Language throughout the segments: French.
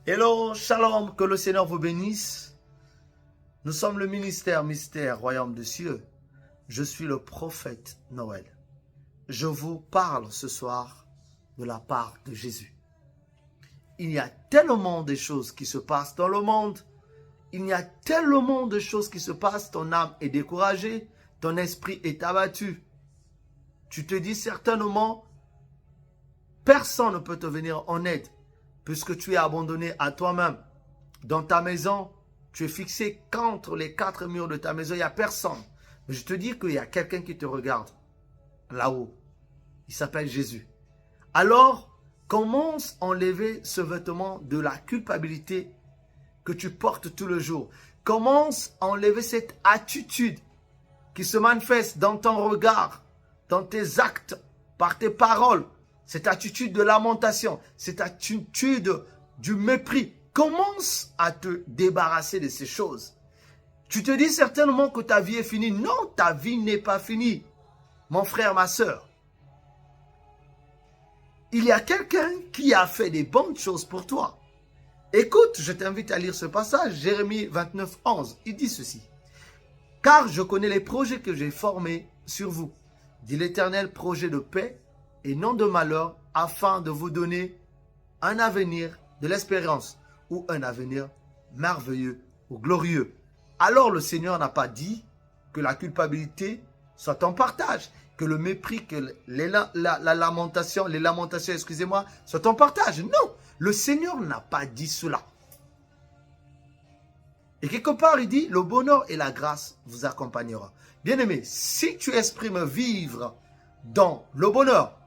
Hello, shalom, que le Seigneur vous bénisse. Nous sommes le ministère Mystère Royaume des Cieux. Je suis le prophète Noël. Je vous parle ce soir de la part de Jésus. Il y a tellement de choses qui se passent dans le monde. Il y a tellement de choses qui se passent. Ton âme est découragée. Ton esprit est abattu. Tu te dis certainement, personne ne peut te venir en aide. Puisque tu es abandonné à toi-même. Dans ta maison, tu es fixé contre les quatre murs de ta maison. Il n'y a personne. Mais je te dis qu'il y a quelqu'un qui te regarde. Là-haut. Il s'appelle Jésus. Alors, commence à enlever ce vêtement de la culpabilité que tu portes tout le jour. Commence à enlever cette attitude qui se manifeste dans ton regard, dans tes actes, par tes paroles. Cette attitude de lamentation, cette attitude du mépris. Commence à te débarrasser de ces choses. Tu te dis certainement que ta vie est finie. Non, ta vie n'est pas finie. Mon frère, ma soeur. Il y a quelqu'un qui a fait des bonnes choses pour toi. Écoute, je t'invite à lire ce passage, Jérémie 29, 11. Il dit ceci. Car je connais les projets que j'ai formés sur vous, dit l'Éternel, projet de paix et non de malheur, afin de vous donner un avenir de l'espérance ou un avenir merveilleux ou glorieux. Alors le Seigneur n'a pas dit que la culpabilité soit en partage, que le mépris, que la lamentation, les lamentations, excusez-moi, soient en partage. Non, le Seigneur n'a pas dit cela. Et quelque part, il dit, le bonheur et la grâce vous accompagneront. Bien-aimé, si tu exprimes vivre dans le bonheur,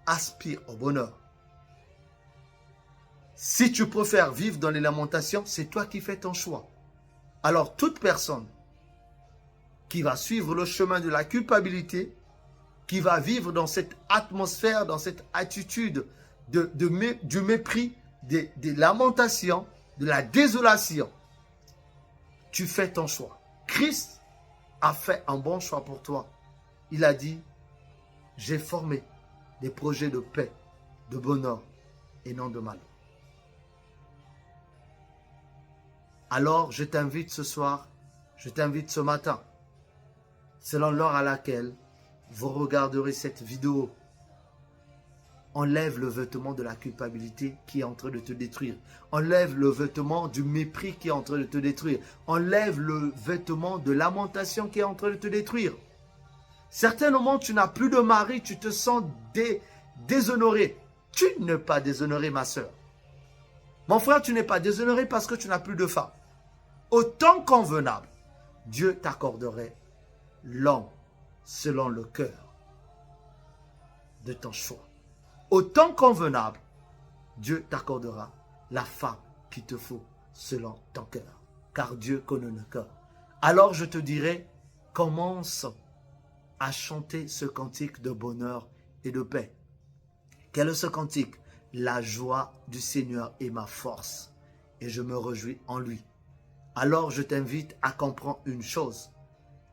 aspire au bonheur. Si tu préfères vivre dans les lamentations, c'est toi qui fais ton choix. Alors, toute personne qui va suivre le chemin de la culpabilité, qui va vivre dans cette atmosphère, dans cette attitude du mépris, des lamentations, de la désolation, tu fais ton choix. Christ a fait un bon choix pour toi. Il a dit, j'ai formé des projets de paix, de bonheur et non de mal. Alors, je t'invite ce soir, je t'invite ce matin, selon l'heure à laquelle vous regarderez cette vidéo. Enlève le vêtement de la culpabilité qui est en train de te détruire. Enlève le vêtement du mépris qui est en train de te détruire. Enlève le vêtement de lamentation qui est en train de te détruire. Certainement, tu n'as plus de mari, tu te sens déshonoré. Tu n'es pas déshonoré, ma soeur. Mon frère, tu n'es pas déshonoré parce que tu n'as plus de femme. Au temps convenable, Dieu t'accorderait l'homme selon le cœur de ton choix. Au temps convenable, Dieu t'accordera la femme qu'il te faut selon ton cœur. Car Dieu connaît le cœur. Alors je te dirai, commence à chanter ce cantique de bonheur et de paix. Quel est ce cantique? La joie du Seigneur est ma force et je me réjouis en lui. Alors je t'invite à comprendre une chose.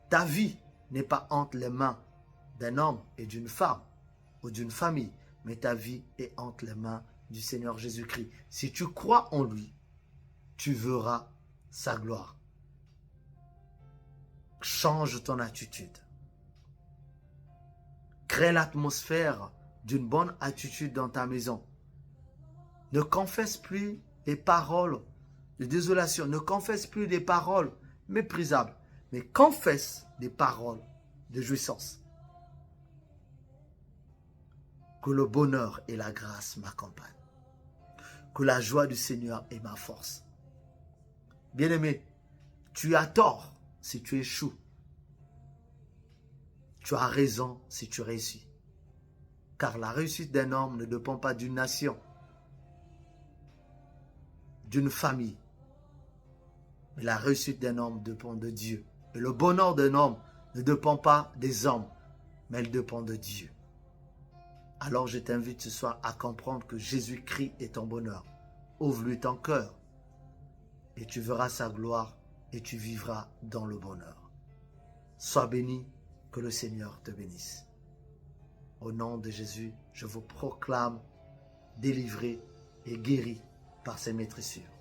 Ta vie n'est pas entre les mains d'un homme et d'une femme ou d'une famille, mais ta vie est entre les mains du Seigneur Jésus-Christ. Si tu crois en lui, tu verras sa gloire. Change ton attitude. Crée l'atmosphère d'une bonne attitude dans ta maison. Ne confesse plus les paroles de désolation. Ne confesse plus des paroles méprisables, mais confesse des paroles de jouissance. Que le bonheur et la grâce m'accompagnent. Que la joie du Seigneur est ma force. Bien-aimé, tu as tort si tu échoues. Tu as raison si tu réussis. Car la réussite d'un homme ne dépend pas d'une nation, d'une famille. Mais la réussite d'un homme dépend de Dieu. Et le bonheur d'un homme ne dépend pas des hommes, mais il dépend de Dieu. Alors je t'invite ce soir à comprendre que Jésus-Christ est ton bonheur. Ouvre-lui ton cœur et tu verras sa gloire et tu vivras dans le bonheur. Sois béni, que le Seigneur te bénisse. Au nom de Jésus, je vous proclame délivré et guéri par ses maîtrissures.